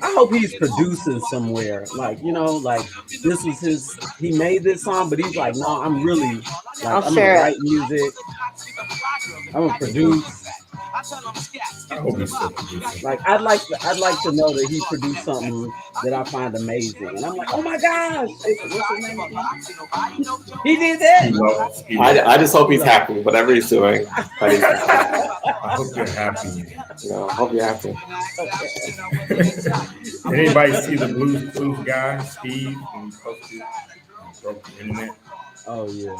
I hope he's producing somewhere. Like, like this was he made this song, but he's like, no, I'm really like, I'll I'm gonna share write it. music. I'm gonna produce. I hope he's still producing. Like, I'd like to know that he produced something that I find amazing, and I'm like, oh my gosh, what's his name again? He did that. I just hope he's happy, whatever he's doing. I hope you're happy. I hope you're happy. Did anybody see the Blues guy, Steve, when he posted broke the internet? Oh yeah.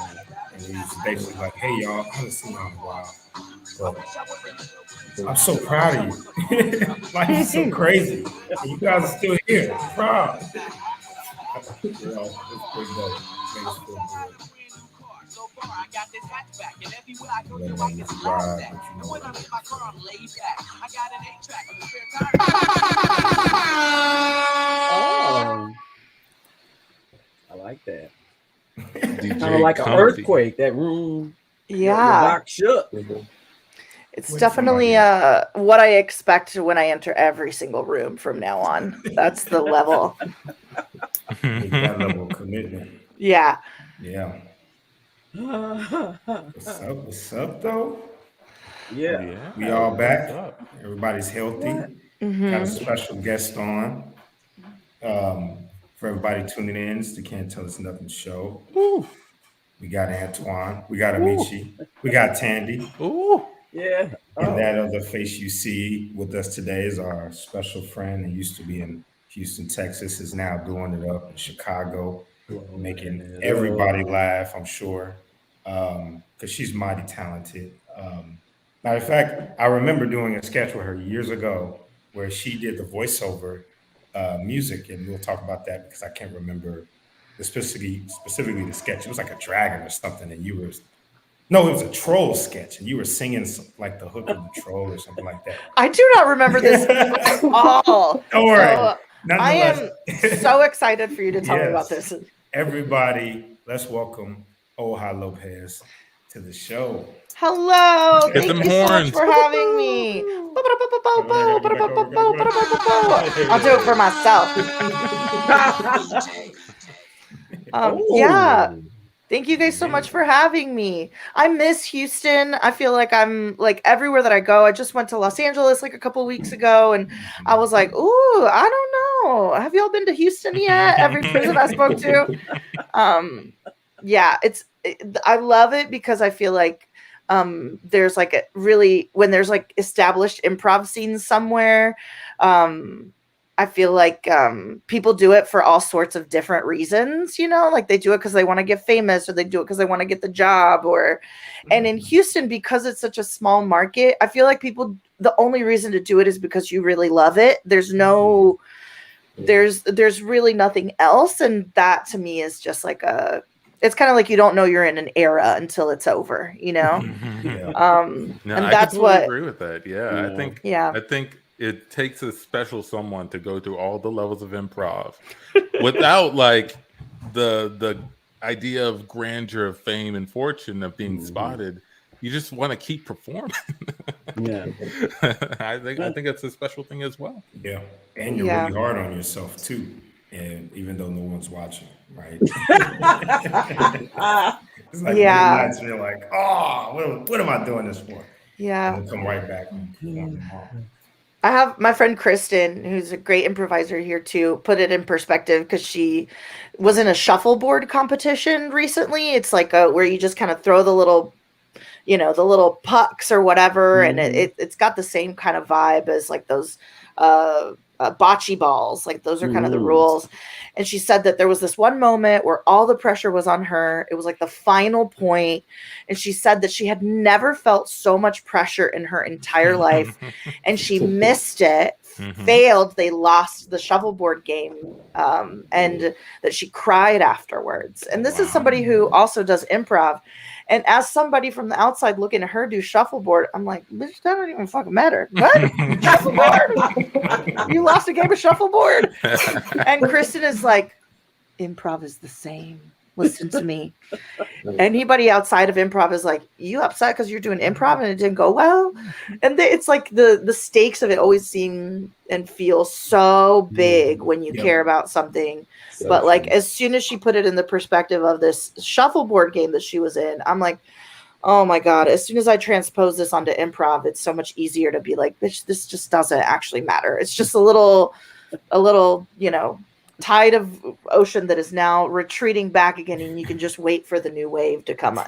And he's basically like, hey y'all, I haven't seen y'all in a while. But I'm so proud of you. Life is so crazy. And you guys are still here. I'm proud. It's pretty dope. Makes me feel good. Oh, I like that. Kind of like an earthquake. That room. Yeah. Rock shook. It's definitely what I expect when I enter every single room from now on. That's the level. That level of commitment. Yeah. Yeah. What's up, though? Yeah. We all back. Everybody's healthy. Mm-hmm. Got a special guest on. For everybody tuning in, it's the Can't Tell Us Nothing show. Ooh. We got Antoine. We got Amechi. We got Tandi. Ooh. Yeah. And that other face you see with us today is our special friend who used to be in Houston, Texas, is now doing it up in Chicago, making everybody laugh, I'm sure, because she's mighty talented. Matter of fact, I remember doing a sketch with her years ago where she did the voiceover music, and we'll talk about that because I can't remember specifically the sketch. It was like a dragon or something, and it was a troll sketch, and you were singing like the hook of the troll or something like that. I do not remember this at all. Don't worry. So I am so excited for you to tell me about this. Everybody, let's welcome Oha Lopez to the show. Hello. Hit Thank them you so horns. much for having me. I'll do it for myself. Yeah. Thank you guys so much for having me. I miss Houston. I feel like I'm like everywhere that I go. I just went to Los Angeles like a couple weeks ago, and I was like, ooh, I don't know. Have y'all been to Houston yet? Every person I spoke to. Yeah, I love it because I feel like there's like when there's like established improv scenes somewhere, I feel like people do it for all sorts of different reasons, like they do it because they want to get famous, or they do it because they want to get the job, and in Houston, because it's such a small market, I feel like the only reason to do it is because you really love it. There's really nothing else. And that to me is just like it's kind of like you don't know you're in an era until it's over, Yeah. And that's what I agree with that. Yeah. I think it takes a special someone to go through all the levels of improv without like the idea of grandeur of fame and fortune of being spotted. You just want to keep performing. Yeah. I think that's a special thing as well. Yeah. And you're really hard on yourself too. And even though no one's watching, right? It's like nights you're like, oh, what am I doing this for? Yeah. And come right back. I have my friend Kristen, who's a great improviser here too, put it in perspective because she was in a shuffleboard competition recently. It's like where you just kind of throw the little, the little pucks or whatever. And it's got the same kind of vibe as like those bocce balls. Like those are kind of the rules. And she said that there was this one moment where all the pressure was on her. It was like the final point. And she said that she had never felt so much pressure in her entire life. And she missed it, failed. They lost the shuffleboard game. And that she cried afterwards. And this is somebody who also does improv. And as somebody from the outside looking at her do shuffleboard, I'm like, bitch, that don't even fucking matter. What? Shuffleboard? You lost a game of shuffleboard? And Kristen is like, improv is the same. listen to me. Anybody outside of improv is like, you upset because you're doing improv and it didn't go well? And it's like the stakes of it always seem and feel so big when you care about something. So but like as soon as she put it in the perspective of this shuffleboard game that she was in, I'm like, oh my God, as soon as I transpose this onto improv, it's so much easier to be like, bitch, this just doesn't actually matter. It's just a little, tide of ocean that is now retreating back again, and you can just wait for the new wave to come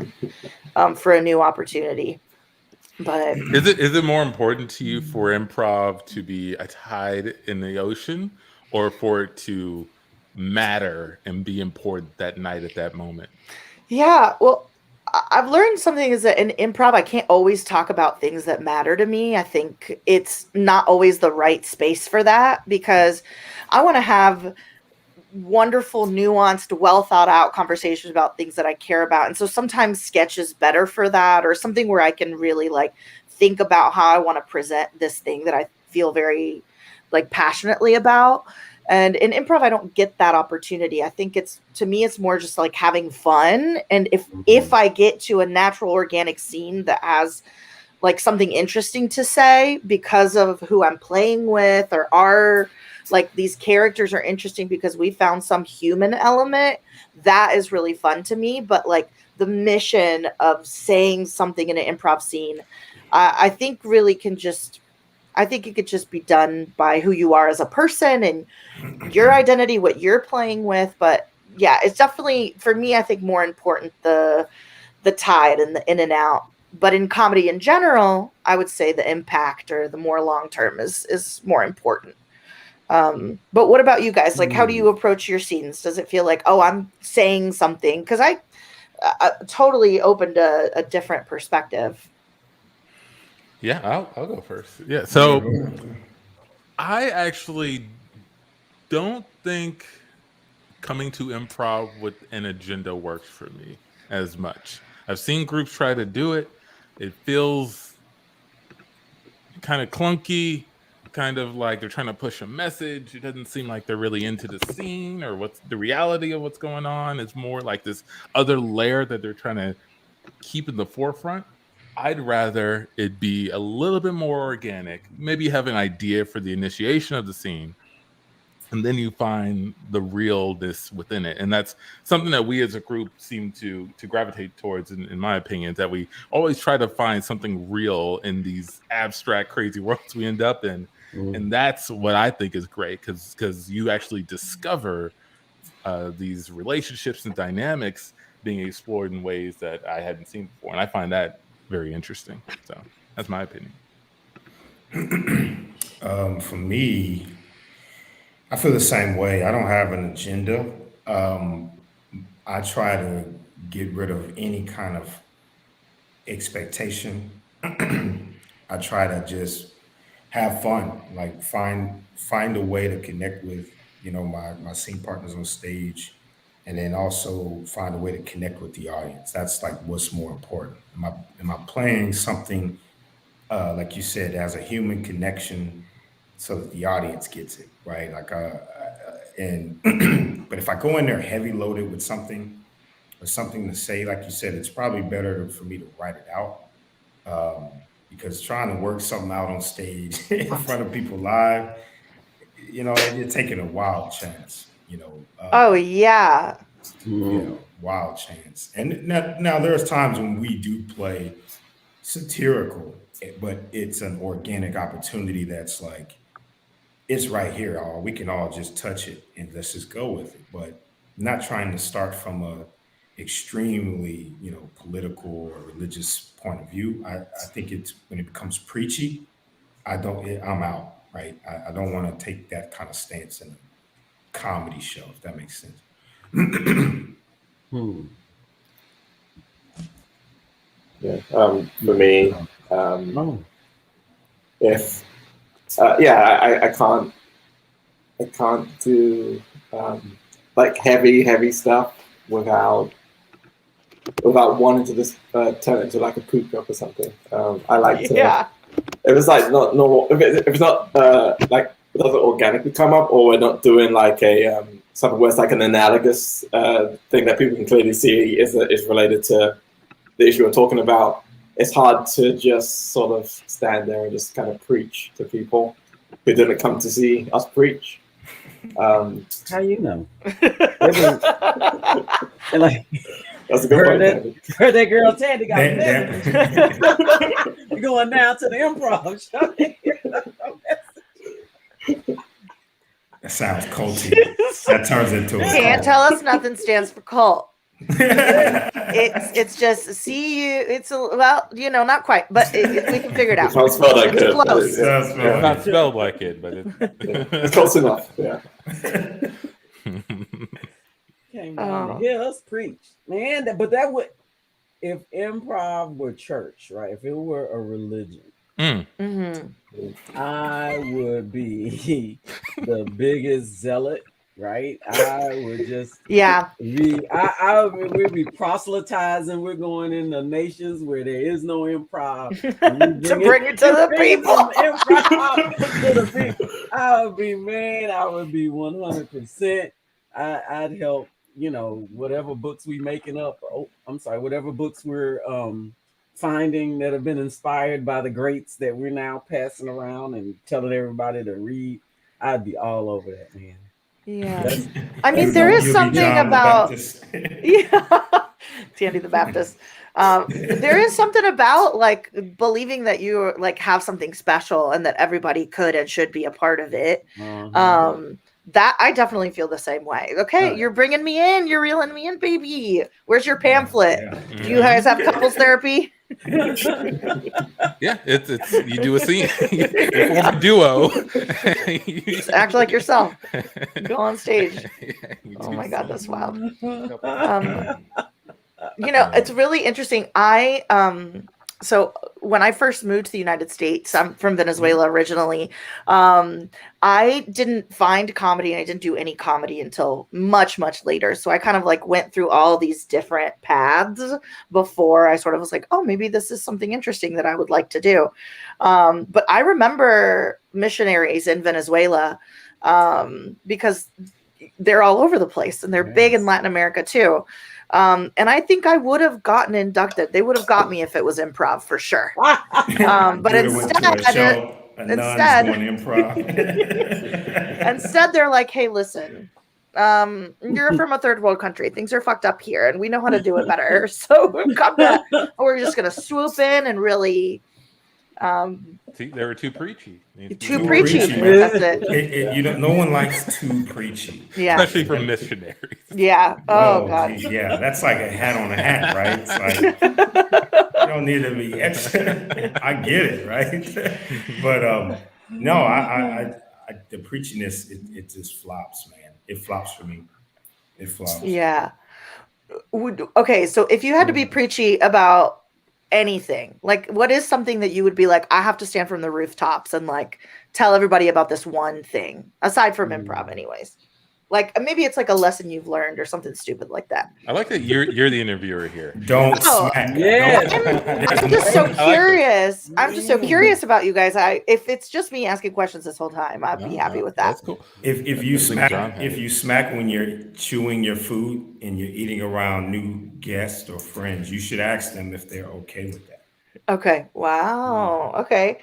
on for a new opportunity. But is it more important to you for improv to be a tide in the ocean, or for it to matter and be important that night at that moment? Yeah, well, I've learned something is that in improv, I can't always talk about things that matter to me. I think it's not always the right space for that, because I want to have wonderful, nuanced, well thought out conversations about things that I care about. And so sometimes sketch is better for that, or something where I can really like think about how I want to present this thing that I feel very like passionately about. And in improv, I don't get that opportunity. I think to me, it's more just like having fun. And if I get to a natural, organic scene that has like something interesting to say because of who I'm playing with, or like these characters are interesting because we found some human element, that is really fun to me. But like the mission of saying something in an improv scene, I think really I think it could just be done by who you are as a person and your identity, what you're playing with. But yeah, it's definitely, for me, I think more important the tide and the in and out. But in comedy in general, I would say the impact or the more long term is more important. But what about you guys? Like, how do you approach your scenes? Does it feel like, oh, I'm saying something? Because I totally opened a different perspective. Yeah, I'll go first. Yeah, so I actually don't think coming to improv with an agenda works for me as much. I've seen groups try to do it. It feels kind of clunky, kind of like they're trying to push a message. It doesn't seem like they're really into the scene or what's the reality of what's going on. It's more like this other layer that they're trying to keep in the forefront. I'd rather it be a little bit more organic, maybe have an idea for the initiation of the scene, and then you find the realness within it. And that's something that we as a group seem to gravitate towards, in my opinion, that we always try to find something real in these abstract, crazy worlds we end up in. And that's what I think is great, because you actually discover these relationships and dynamics being explored in ways that I hadn't seen before. And I find that very interesting. So that's my opinion. For me, I feel the same way. I don't have an agenda. I try to get rid of any kind of expectation. I try to just have fun, like find a way to connect with, my scene partners on stage, and then also find a way to connect with the audience. That's like what's more important. Am I playing something, like you said, as a human connection, so that the audience gets it, right? Like, but if I go in there heavy loaded with something or something to say, like you said, it's probably better for me to write it out, because trying to work something out on stage in front of people live, you're taking a wild chance, oh yeah. Wild chance. And now there's times when we do play satirical, but it's an organic opportunity that's like, it's right here. We can all just touch it and let's just go with it. But not trying to start from a extremely, political or religious point of view. I think it's when it becomes preachy, I'm out, right? I don't want to take that kind of stance in a comedy show, if that makes sense. Yeah. For me, if I can't do like heavy stuff without wanting to just turn it into like a poop job or something. I like to. Yeah. If it's like not normal, if it's not like it doesn't organically come up, or we're not doing like a something where it's like an analogous thing that people can clearly see is related to the issue we're talking about. It's hard to just sort of stand there and just kind of preach to people who didn't come to see us preach. How you know? And like, that's a good point. Heard that girl Tandi got We're going now to the improv show. That sounds culty. That turns into a Can't tell us nothing stands for cult. It's just see you. It's well, you know, not quite, but we can figure it out. It's not spelled like it. Close. It's not spelled like it, but it's close enough. Yeah. Came down to hear us preach, man. But that would, if improv were church, right? If it were a religion, I would be the biggest zealot. Right, I would just we'd be proselytizing. We're going in the nations where there is no improv to bring it to the people. I would be 100%. I'd help, you know, whatever books we making up. Whatever books we're finding that have been inspired by the greats that we're now passing around and telling everybody to read. I'd be all over that, man. Yeah, I mean, there is something about Tandi the Baptist. There is something about like believing that you like have something special and that everybody could and should be a part of it. That I definitely feel the same way. Okay, you're bringing me in, you're reeling me in, baby. Where's your pamphlet? Do you guys have couples therapy? Yeah, it's you do a scene, you form a duo. Just act like yourself. Go on stage. Oh my God, that's wild. You know, it's really interesting. So when I first moved to the United States, I'm from Venezuela originally. I didn't find comedy and I didn't do any comedy until much, much later. So I kind of like went through all these different paths before I sort of was like, oh, maybe this is something interesting that I would like to do. But I remember missionaries in Venezuela because they're all over the place and they're big in Latin America too. And I think I would have gotten inducted. They would have got me if it was improv for sure. But instead they're like, hey, listen, you're from a third world country. Things are fucked up here and we know how to do it better. So come back. We're just going to swoop in and really... See, they were too preachy. Too preachy. That's it. No one likes too preachy. Yeah. Especially from missionaries. Yeah. Oh God. Geez, yeah, that's like a hat on a hat, right? It's like you don't need to be extra. I get it, right? But no, I the preachiness, it just flops, man. It flops for me. It flops. Yeah. Okay, so if you had to be preachy about anything, like what is something that you would be like, I have to stand from the rooftops and like tell everybody about this one thing, aside from improv anyways? Like maybe it's like a lesson you've learned or something stupid like that. I like that you're the interviewer here. Don't smack. Yeah. I'm just so curious. I'm just so curious about you guys. If it's just me asking questions this whole time, I'd be happy with that. That's cool. If you smack when you're chewing your food and you're eating around new guests or friends, you should ask them if they're okay with that. Okay. Wow. Okay.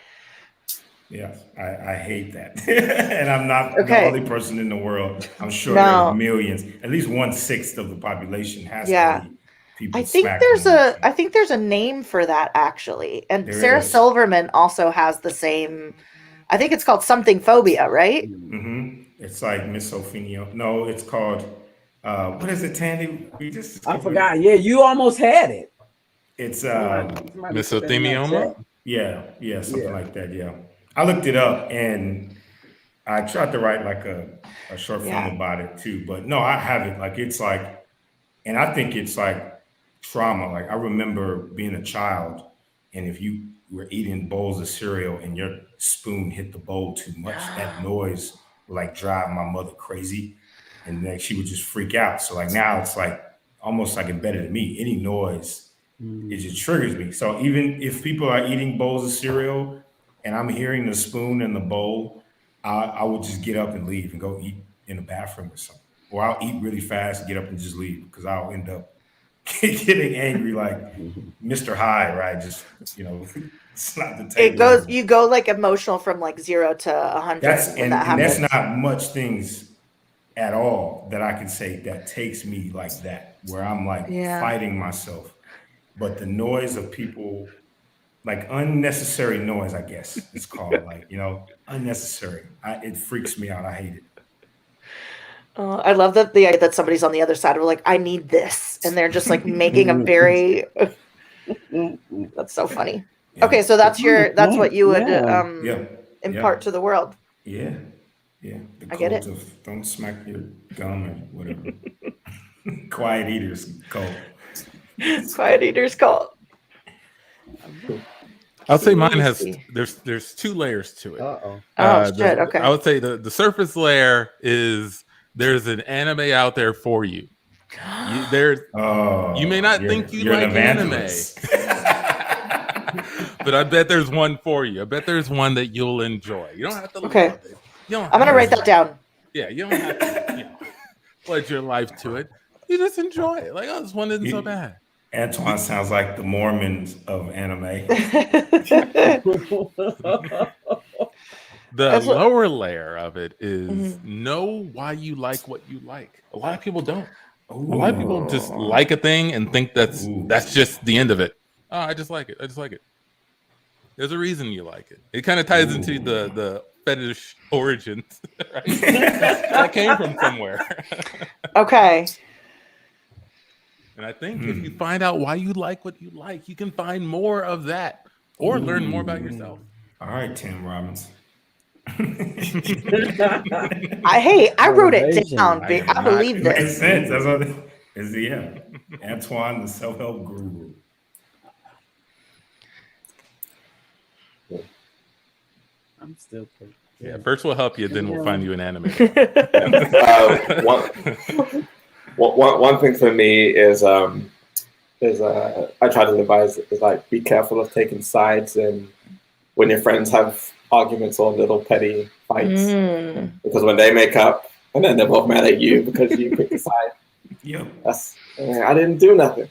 Yeah, I hate that. And I'm not the only person in the world. I'm sure there's millions, at least 1/6 of the population has to be people. I think there's a name for that actually. And There Sarah is. Silverman also has the same, I think it's called something phobia, right? Mm-hmm. It's like misophonia. No, it's called what is it, Tandi? I forgot. Yeah, you almost had it. It's mesothelioma? Yeah, something like that. Yeah. I looked it up and I tried to write like a short film about it too, but no, I haven't. Like it's like, and I think it's like trauma. Like I remember being a child, and if you were eating bowls of cereal and your spoon hit the bowl too much, that noise would like drive my mother crazy, and then she would just freak out. So like now it's like almost like embedded in me. Any noise, it just triggers me. So even if people are eating bowls of cereal and I'm hearing the spoon in the bowl, I would just get up and leave and go eat in the bathroom or something. or I'll eat really fast, get up and just leave because I'll end up getting angry like Mr. Hyde, right? Just slap the table. You go like emotional from like 0 to 100 when that happens. That's not much things at all that I can say that takes me like that, where I'm like fighting myself. But the noise of people, like unnecessary noise, I guess it's called, like, unnecessary. It freaks me out. I hate it. I love the idea that somebody's on the other side of like, I need this, and they're just like making a very. That's so funny. Yeah. Okay, so that's what you would impart to the world. Yeah, yeah. I get it. Don't smack your gum or whatever. Quiet eaters cult. Quiet eaters cult. I'll say mine has there's 2 layers to it. Shit. Okay. I would say the surface layer is there's an anime out there for you. You may not think you like anime, but I bet there's one for you. I bet there's one that you'll enjoy. You don't have to love it. I'm gonna write that down. Yeah, you don't have to pledge your life to it. You just enjoy it. Like, this one isn't so bad. Antoine sounds like the Mormons of anime. The lower layer of it is know why you like what you like. A lot of people don't. A lot of people just like a thing and think that's just the end of it. Oh, I just like it. There's a reason you like it. It kind of ties into the fetish origins, right? That came from somewhere. Okay. And I think if you find out why you like what you like, you can find more of that or learn more about yourself. All right, Tim Robbins. I wrote it down. I believe this. Makes sense. That's what it is. Yeah, Antoine, the self-help guru. I'm still pretty. Yeah, first we'll help you, then we'll find you an anime. One thing for me is I try to advise is like be careful of taking sides and when your friends have arguments or little petty fights because when they make up and then they're both mad at you because you picked a side. Yep. I didn't do nothing.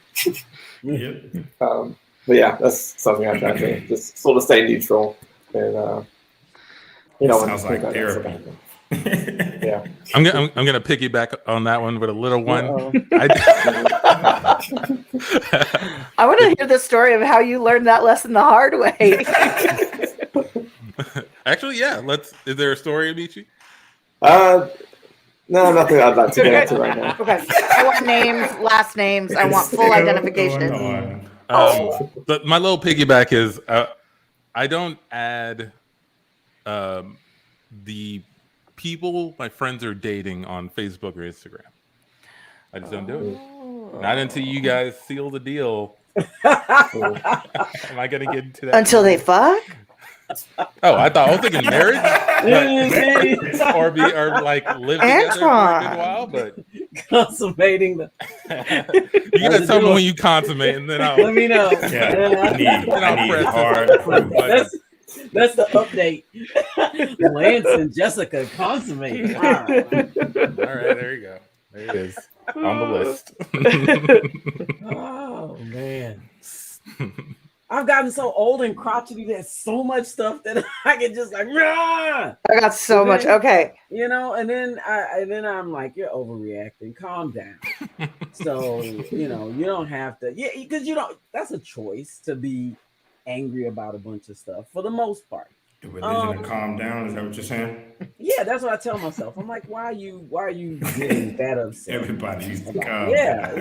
Yep. But yeah, that's something I try to just sort of stay neutral and sounds like therapy. Yeah, I'm gonna piggyback on that one with a little one. I want to hear the story of how you learned that lesson the hard way. Actually, yeah. Is there a story, Amechi? No, nothing I'd like to get into right now. Okay, I want names, last names. I want full identification. But my little piggyback is I don't add the people my friends are dating on Facebook or Instagram. I just don't do it. Not until you guys seal the deal. Am I gonna get into that? Until they fuck? Oh, I was thinking marriage, or like live together for a good while, but consummating the. You gotta tell me when you consummate, and then I'll let me know. Yeah, I need hard proof. That's the update. Lance and Jessica consummate. Wow. All right, there you go. There it is on the list. Oh man. I've gotten so old and crotchety. There's so much stuff that I can just like. Rah! I got so much. Okay. And then I'm like, you're overreacting. Calm down. So you don't have to. Yeah, because that's a choice to be angry about a bunch of stuff for the most part. The religion to calm down. Is that what you're saying? Yeah, that's what I tell myself. I'm like, why are you getting that upset? Everybody needs to calm. Yeah.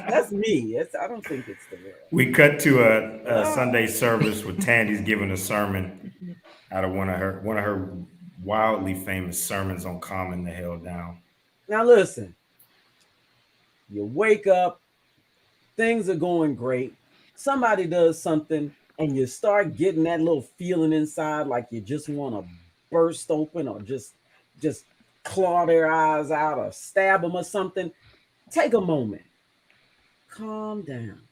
That's me. I don't think it's the real. We cut to a Sunday service with Tandi's giving a sermon out of one of her wildly famous sermons on calming the hell down. Now listen, you wake up, things are going great. Somebody does something. And you start getting that little feeling inside like you just want to burst open or just claw their eyes out or stab them or something. Take a moment. Calm down.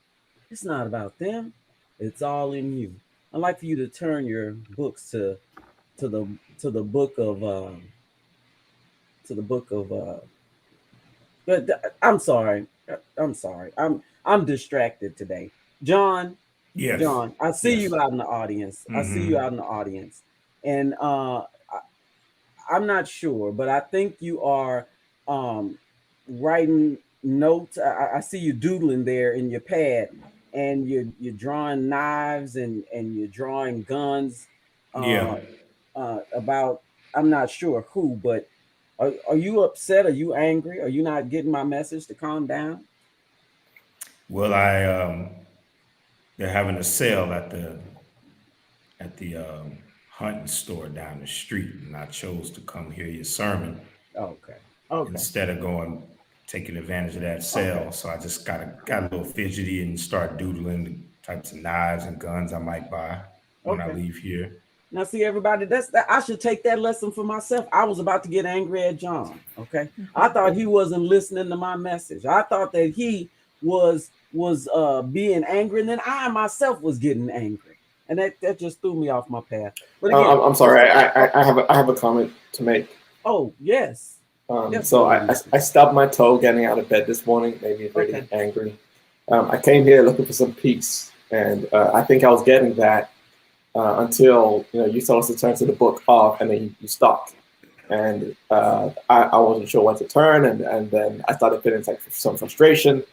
It's not about them. It's all in you. I'd like for you to turn your books to the book of But I'm sorry. I'm distracted today. John, Yes. John, I see Yes. you out in the audience. I see Mhm. you out in the audience. And I'm not sure, but I think you are um, writing notes. I see you doodling there in your pad, and you're drawing knives and you're drawing guns. Yeah. Uh, about I'm not sure who, but are you upset? Are you angry? Are you not getting my message to calm down? Well, they're having a sale at the hunting store down the street, and I chose to come hear your sermon Okay, okay, instead of going taking advantage of that okay. sale. So I just got a little fidgety and start doodling the types of knives and guns I might buy when I Okay. leave here. Now, see, everybody, that's that. I should take that lesson for myself. I was about to get angry at John. Okay, I thought he wasn't listening to my message. I thought that he was being angry, and then I myself was getting angry, and that just threw me off my path. But again, I'm sorry. I have a comment to make. oh yes, So definitely. I stubbed my toe getting out of bed this morning. Made me really Okay. angry. I came here looking for some peace, and I think I was getting that until you told us to turn to the book off, and then you stopped. And I wasn't sure what to turn, and then I started feeling like some frustration.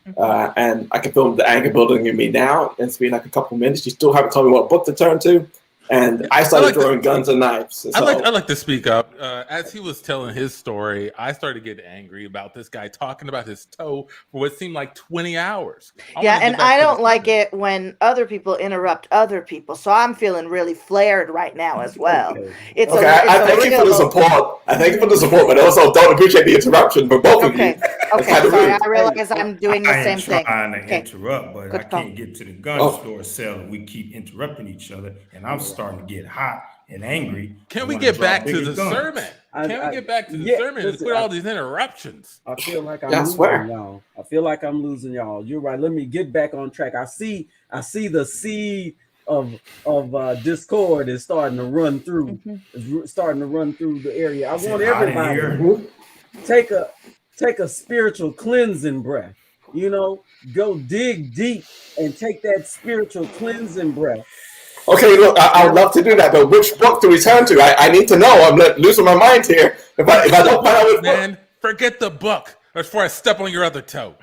And I can feel the anger building in me now. It's been like a couple minutes. You still haven't told me what book to turn to. And I started throwing guns and knives. So. I like to speak up. As he was telling his story, I started getting angry about this guy talking about his toe for what seemed like 20 hours. Yeah, and I don't like it when other people interrupt other people. So I'm feeling really flared right now as well. Okay. It's okay, I thank you for the support. I thank you for the support, but also don't appreciate the interruption for both of you. Okay, sorry. I realize I'm doing the same thing. I ain't trying to interrupt, but Good I call. can't get to the gun store sale and we keep interrupting each other, and I'm starting to get hot and angry. Can we get back to the sermon? Can we get back to the sermon and quit all these interruptions? I feel like I'm losing y'all. I feel like I'm losing y'all. You're right. Let me get back on track. I see the seed of discord is starting to run through. Is starting to run through the area. I want everybody to take a spiritual cleansing breath. Go dig deep and take that spiritual cleansing breath. Okay, look, I would love to do that, but which book do we turn to? I need to know. I'm losing my mind here. If I don't find out which book, forget the book before I step on your other toe.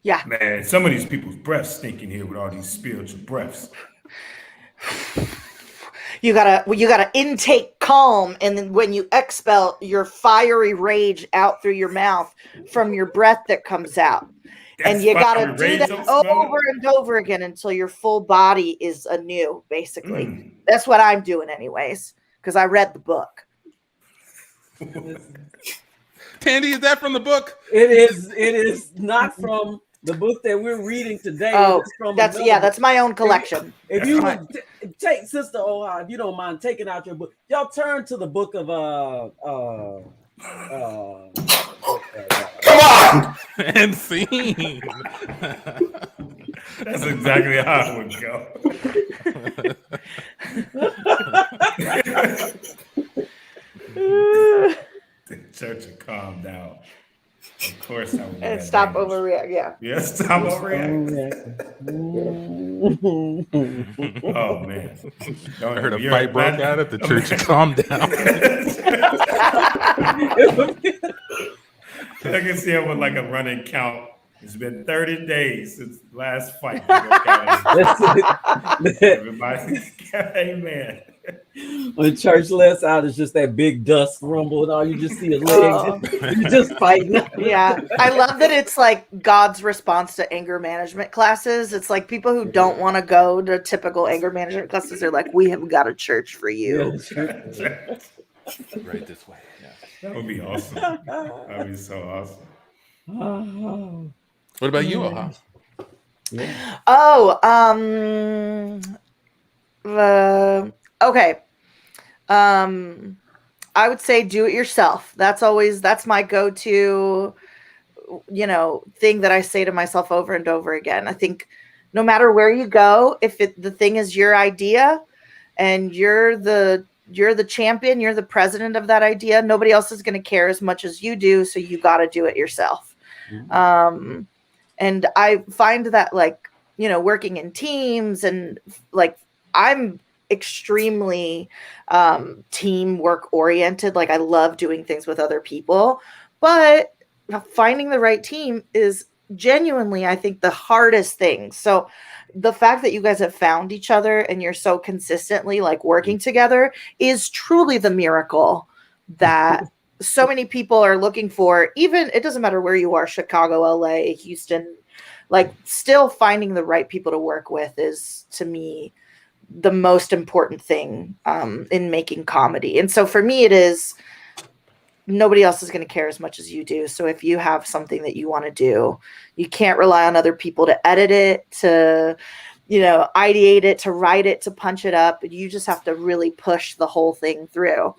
Yeah, man, some of these people's breaths stinking here with all these spiritual breaths. You gotta intake calm, and then when you expel your fiery rage out through your mouth from your breath that comes out. And you gotta do that over and over again until your full body is anew, basically. That's what I'm doing anyways, because I read the book. Tandi, is that from the book? It is not from the book that we're reading today. Oh, that's my own collection. If you would take Sister Oha, if you don't mind taking out your book, y'all turn to the book of come on! And scene. That's exactly how it would go. The church will calm down. Of course, I would. And stop overreacting. Yeah. Yeah, stop overreacting. Oh man! I heard a fight broke out at the church. Calm down. I can see him with like a running count. It's been 30 days since the last fight. Everybody, amen. When church lets out, it's just that big dust rumble, and all you just see is legs. You just fighting. Yeah, I love that it's like God's response to anger management classes. It's like people who don't want to go to typical anger management classes are like, "We have got a church for you." Right this way. Yeah. That would be awesome. That would be so awesome. What about you, Oha? Yeah. Okay. I would say do it yourself. That's my go-to, thing that I say to myself over and over again. I think no matter where you go, if the thing is your idea and you're the champion, you're the president of that idea, nobody else is going to care as much as you do. So you got to do it yourself. And I find that like, you know, working in teams and like I'm extremely teamwork oriented. Like I love doing things with other people, but finding the right team is genuinely, I think, the hardest thing. So the fact that you guys have found each other and you're so consistently like working together is truly the miracle that so many people are looking for. Even it doesn't matter where you are, Chicago, LA, Houston, like still finding the right people to work with is to me the most important thing in making comedy. And so for me it is nobody else is going to care as much as you do. So if you have something that you want to do, you can't rely on other people to edit it, to, you know, ideate it, to write it, to punch it up. You just have to really push the whole thing through.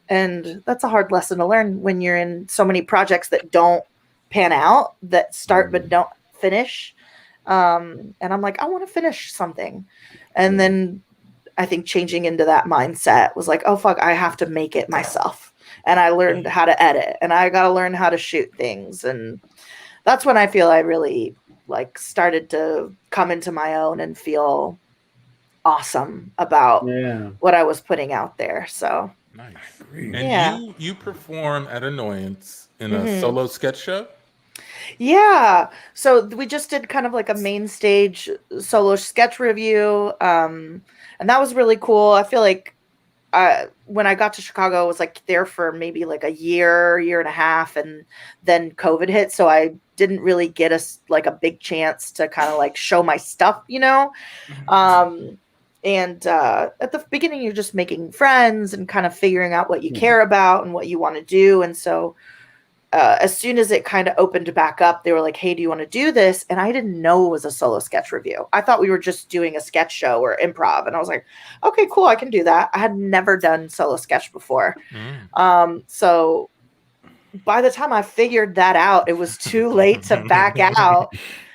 And that's a hard lesson to learn when you're in so many projects that don't pan out, that start but don't finish. And I'm like, I want to finish something. And then I think changing into that mindset was like, oh, fuck, I have to make it myself. And I learned how to edit, and I got to learn how to shoot things. And that's when I feel I really like started to come into my own and feel awesome about what I was putting out there. So nice. And you perform at Annoyance in a solo sketch show? Yeah. So we just did kind of like a main stage solo sketch review. And that was really cool. I feel like when I got to Chicago, I was like there for maybe like a year and a half, and then COVID hit. So I didn't really get a big chance to kind of like show my stuff, you know? And at the beginning, you're just making friends and kind of figuring out what you care about and what you want to do. And so as soon as it kind of opened back up, they were like, hey, do you want to do this? And I didn't know it was a solo sketch review. I thought we were just doing a sketch show or improv. And I was like, okay, cool, I can do that. I had never done solo sketch before. So by the time I figured that out, it was too late to back out.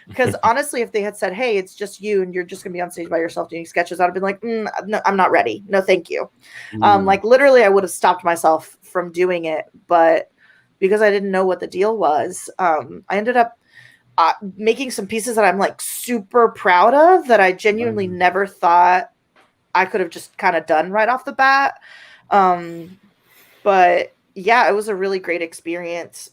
Because honestly, if they had said, hey, it's just you and you're just going to be on stage by yourself doing sketches, I'd have been like, no, I'm not ready. No, thank you. Like literally, I would have stopped myself from doing it. But because I didn't know what the deal was, I ended up making some pieces that I'm like super proud of that I genuinely never thought I could have just kind of done right off the bat. But yeah, it was a really great experience.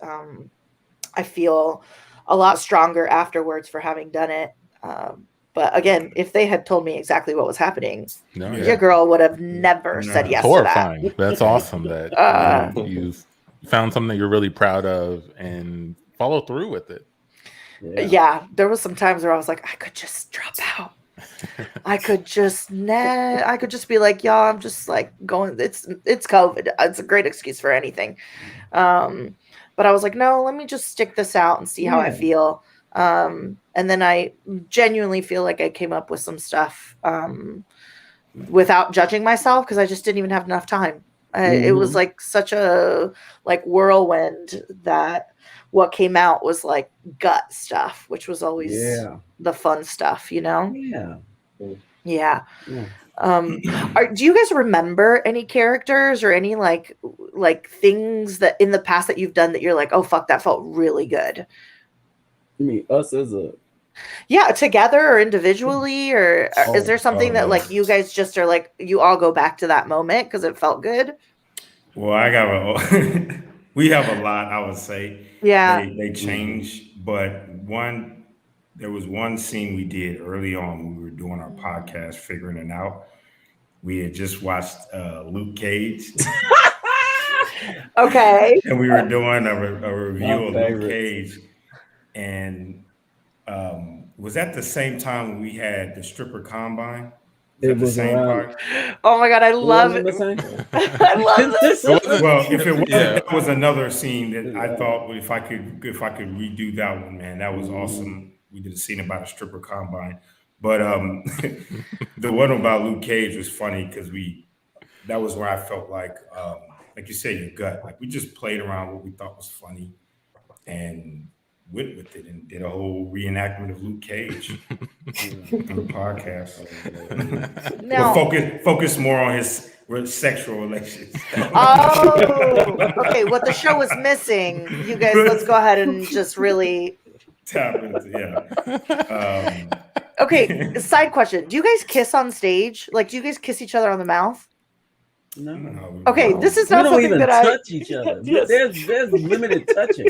I feel a lot stronger afterwards for having done it. But again, if they had told me exactly what was happening, your girl would have never said yes to that. That's awesome that you've found something that you're really proud of and follow through with it. Yeah, there was some times where I was like, I could just drop out. I could just be like, y'all, I'm just like going, it's COVID. It's a great excuse for anything. But I was like, no, let me just stick this out and see how I feel. And then I genuinely feel like I came up with some stuff without judging myself because I just didn't even have enough time. It was like such a like whirlwind that what came out was like gut stuff, which was always the fun stuff, you know? Yeah. Do you guys remember any characters or any like things that in the past that you've done that you're like, oh fuck, that felt really good? You mean us as a together or individually, or is there something that like you guys just are like you all go back to that moment because it felt good? Well, we have a lot, I would say. They change, but there was one scene we did early on when we were doing our podcast, figuring it out. We had just watched Luke Cage. Okay. And we were doing a review of Luke Cage. And was that the same time when we had the stripper combine? It was the same part? Oh my god, I love it. I love this. Well, if it wasn't, that was another scene that I thought if I could redo that one, man, that was awesome. We did a scene about a stripper combine, but the one about Luke Cage was funny because that was where I felt like you said, your gut, like we just played around what we thought was funny, and went with it and did a whole reenactment of Luke Cage on the podcast. Now, but focus more on his sexual relations. Oh, okay. What the show was missing, you guys. Let's go ahead and just really tap into, yeah. Okay. Side question: do you guys kiss on stage? Like, do you guys kiss each other on the mouth? No. Okay, this is not we don't something even that touch each other. Yes. There's limited touching.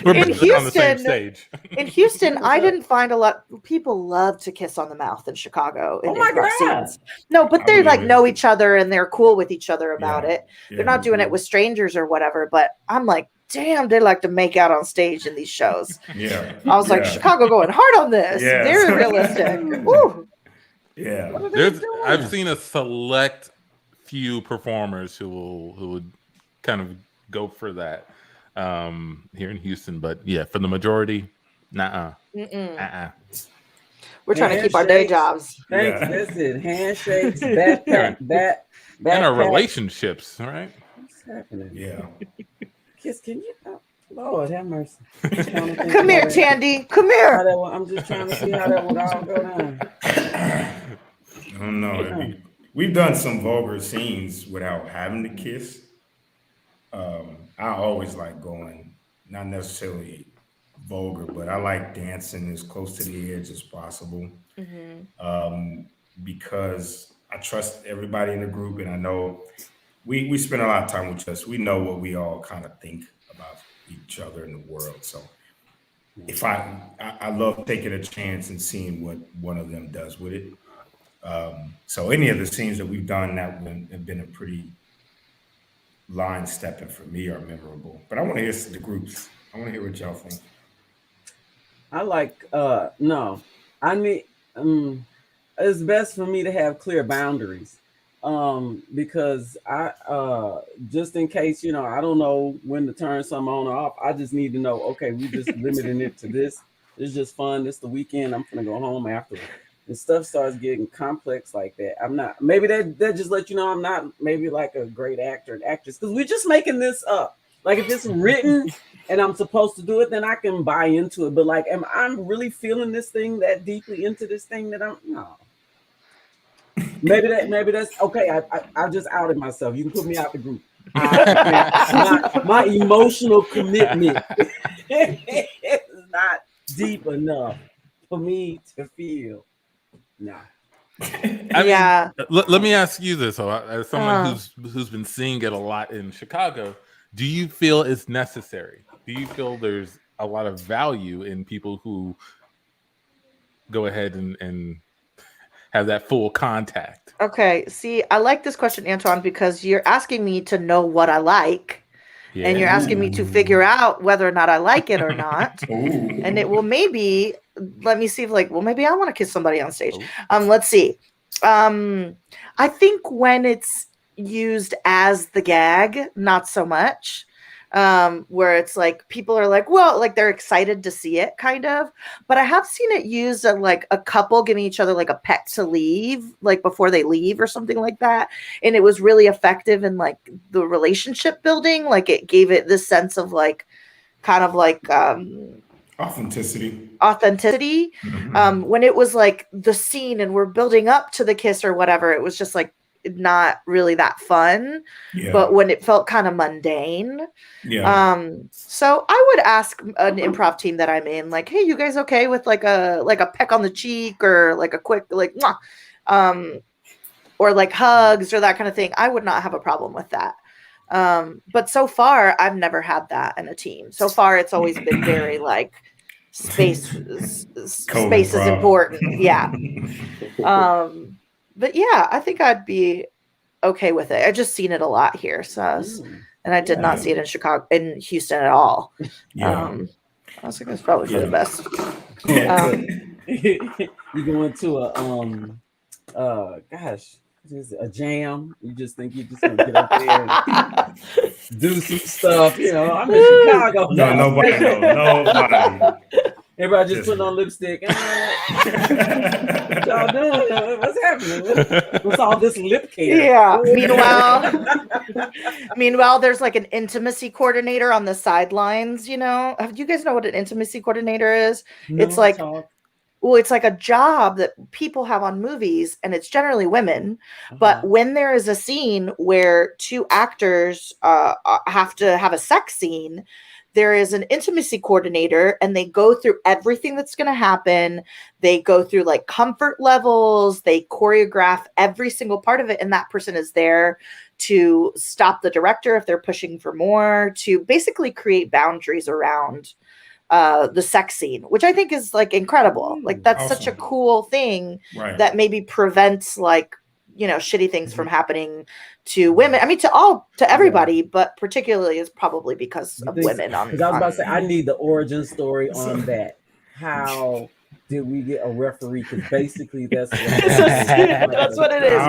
We're In basically on the same Houston- stage. In Houston, I didn't find a lot. People love to kiss on the mouth in Chicago. In Oh my improv God. scenes. No, but I they believe like it. know each other and they're cool with each other about Yeah. it. They're not doing it with strangers or whatever. But I'm like, damn, they like to make out on stage in these shows. Yeah. I was like, Chicago going hard on this. Yes. Very realistic. Woo. Yeah. I've seen a select few performers who would kind of go for that here in Houston, but yeah, for the majority, nah. We're trying to keep our day Handshakes. jobs. Thanks. Yeah. That's it. Handshakes, backpack, And our relationships, right? What's happening? Yeah. Kiss, can you? Oh, Lord have mercy. Come here, Tandi. Come here. I'm just trying to see how that would all go down. I don't know. We've done some vulgar scenes without having to kiss. I always like going, not necessarily vulgar, but I like dancing as close to the edge as possible. Because I trust everybody in the group, and I know we spend a lot of time with us. We know what we all kind of think about each other in the world. So if I love taking a chance and seeing what one of them does with it. So any of the scenes that we've done that have been a pretty line stepping for me are memorable. But I want to hear the groups. I want to hear what y'all think. I like no. I mean it's best for me to have clear boundaries. Because I just in case, I don't know when to turn something on or off. I just need to know, okay, we just limiting it to this. It's just fun. It's the weekend. I'm gonna go home after. And stuff starts getting complex like that. I'm not, maybe that just let you know I'm not maybe like a great actor and actress, because we're just making this up. Like if it's written and I'm supposed to do it, then I can buy into it. But like, am I really feeling this thing that deeply into this thing that no. Maybe that's okay. I just outed myself. You can put me out the group. My emotional commitment is not deep enough for me to feel. No. Yeah. Let me ask you this, as someone who's been seeing it a lot in Chicago, do you feel it's necessary? Do you feel there's a lot of value in people who go ahead and have that full contact? Okay. See, I like this question, Antoine, because you're asking me to know what I like. Yeah. And you're asking me to figure out whether or not I like it or not. And it will maybe, let me see if maybe I want to kiss somebody on stage. Let's see. I think when it's used as the gag, not so much. Where it's like people are like, well, like they're excited to see it kind of, but I have seen it used like a couple giving each other like a peck to leave, like before they leave or something like that. And it was really effective in like the relationship building. Like it gave it this sense of like, kind of like, authenticity. When it was like the scene and we're building up to the kiss or whatever, it was just like not really that fun. But when it felt kind of mundane, so I would ask an improv team that I'm in, like, hey, you guys okay with like a peck on the cheek or like a quick like mwah, or like hugs or that kind of thing. I would not have a problem with that. But so far I've never had that in a team. So far it's always been very like space is important. Yeah. But yeah, I think I'd be okay with it. I've just seen it a lot here. So and I did not see it in Houston at all. I was like, it's probably for the best. You go into a jam. You just think you're just gonna get up there and do some stuff. I'm in Chicago. No, nobody knows. Nobody. Everybody just putting on lipstick. What y'all doing? What's happening? What's all this lip care? Yeah. Meanwhile, there's like an intimacy coordinator on the sidelines. You know, do you guys know what an intimacy coordinator is? No, it's like, well, it's like a job that people have on movies, and it's generally women. But when there is a scene where two actors have to have a sex scene, there is an intimacy coordinator, and they go through everything that's going to happen. They go through like comfort levels. They choreograph every single part of it. And that person is there to stop the director if they're pushing for more, to basically create boundaries around the sex scene, which I think is like incredible. Like that's such a cool thing that maybe prevents like, you know, shitty things from happening to women. I mean, to everybody, but particularly is probably because of women. Because I was about to say, I need the origin story on that. How did we get a referee? Because basically, that's what it is.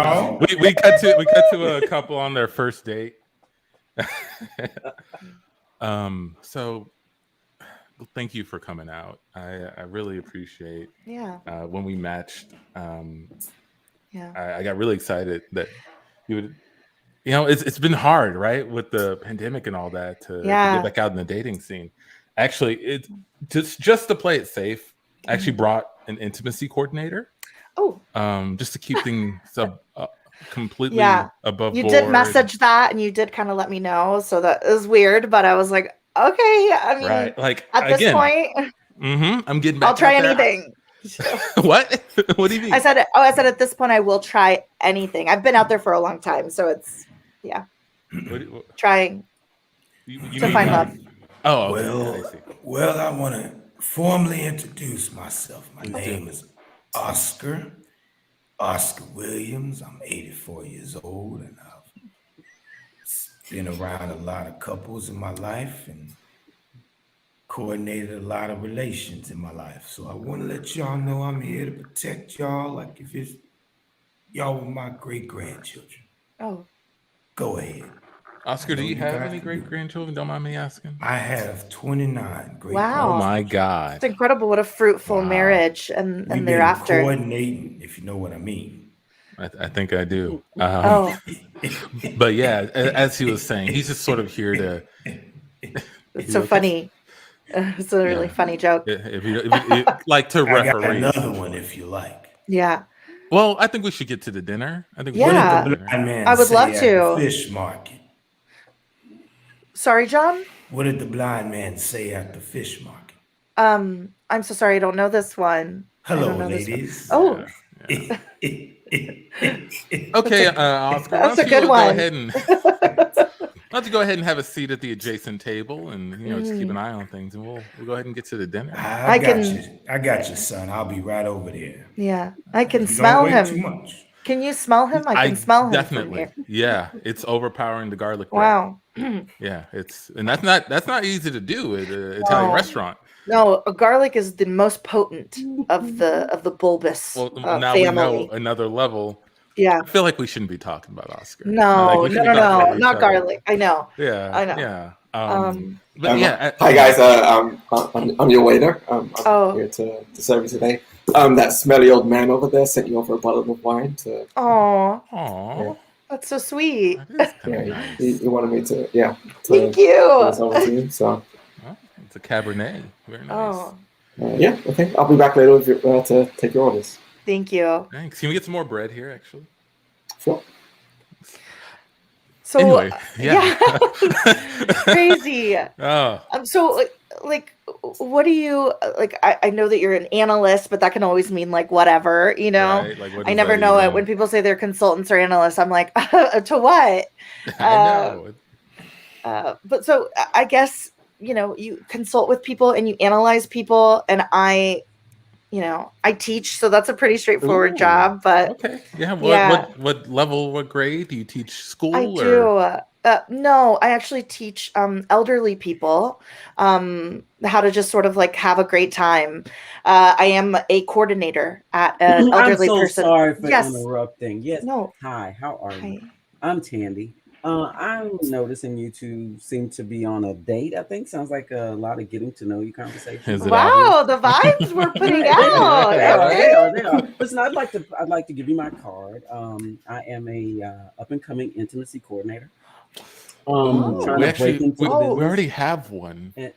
We cut to a couple on their first date. So thank you for coming out. I really appreciate. When we matched. I got really excited that you would, you know, it's been hard, right, with the pandemic and all that to get back out in the dating scene. Actually, it just to play it safe, I actually brought an intimacy coordinator. Just to keep things completely above you board. did message that, and you did kind of let me know, so that is weird, but I was like, okay, I mean, like at this point, I'm getting back. I'll try anything. What? What do you mean? I said at this point I will try anything. I've been out there for a long time, so it's trying to find love. Oh, okay. Well, I want to formally introduce myself. My name is Oscar Williams. I'm 84 years old, and I've been around a lot of couples in my life and coordinated a lot of relations in my life. So I want to let y'all know I'm here to protect y'all like if it's y'all were my great-grandchildren. Go ahead. Oscar, do you have any great-grandchildren? Don't mind me asking. I have 29 great. Wow. Oh my God. It's incredible what a fruitful marriage and thereafter. Coordinating, if you know what I mean. I think I do. But yeah, as he was saying, he's just sort of here to. It's so funny. It's a really funny joke. If you like to referee. I got another one if you like. Yeah. Well, I think we should get to the dinner. I think. Yeah. What did the blind man I would love say to. At the fish market? Sorry, John? What did the blind man say at the fish market? I'm so sorry. I don't know this one. Hello, ladies. Oh. Yeah. Okay, Oscar. That's a good one. Why don't you go ahead and have a seat at the adjacent table, and just keep an eye on things, and we'll go ahead and get to the dinner. I got you, son. I'll be right over there. Yeah, I can smell him. Too much. Can you smell him? I can smell him. Definitely. From here. Yeah, it's overpowering the garlic bread. Wow. Yeah, and that's not easy to do at an Italian restaurant. No, garlic is the most potent of the bulbous now family. We know another level. Yeah, I feel like we shouldn't be talking about Oscar. No, not garlic. I know. Yeah, I know. Yeah. Hi guys, I'm your waiter. I'm here to serve you today. That smelly old man over there sent you over a bottle of wine to. Aww. That's so sweet. Nice. He wanted me to. Thank you. So. It's a Cabernet. Very nice. Okay. I'll be back later to take your orders. Thank you. Thanks. Can we get some more bread here, actually? Sure. So anyway, crazy. So like, what do you like? I know that you're an analyst, but that can always mean like whatever, you know. Right? Like, I never know it when people say they're consultants or analysts. I'm like, to what? I know. But so I guess you consult with people and you analyze people, and I teach, so that's a pretty straightforward job. But okay, what level, what grade do you teach? School? I do. No, I actually teach elderly people how to just sort of like have a great time. I am a coordinator at an elderly person. I'm so sorry for interrupting. Yes. No. Hi. How are you? I'm Tandi. I'm noticing you two seem to be on a date. I think sounds like a lot of getting to know you conversation. Is it Wow, obvious? the vibes we're putting They out. are. Okay. They are. They are. Listen, I'd like to give you my card. I am a up and coming intimacy coordinator. Trying to break into the we business. already have one. And,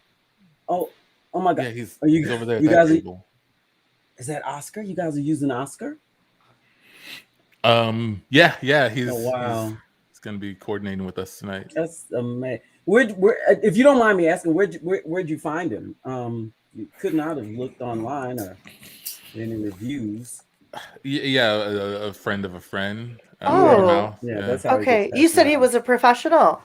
oh my God! Yeah, he's Are you over there at you that guys? table. Is that Oscar? You guys are using Oscar? Yeah. He's Wow. he's gonna be coordinating with us tonight. That's amazing. Where, if you don't mind me asking, where'd you find him? You could not have looked online or any reviews. Yeah, a friend of a friend. Oh, Yeah, that's how. okay. You said he was a professional.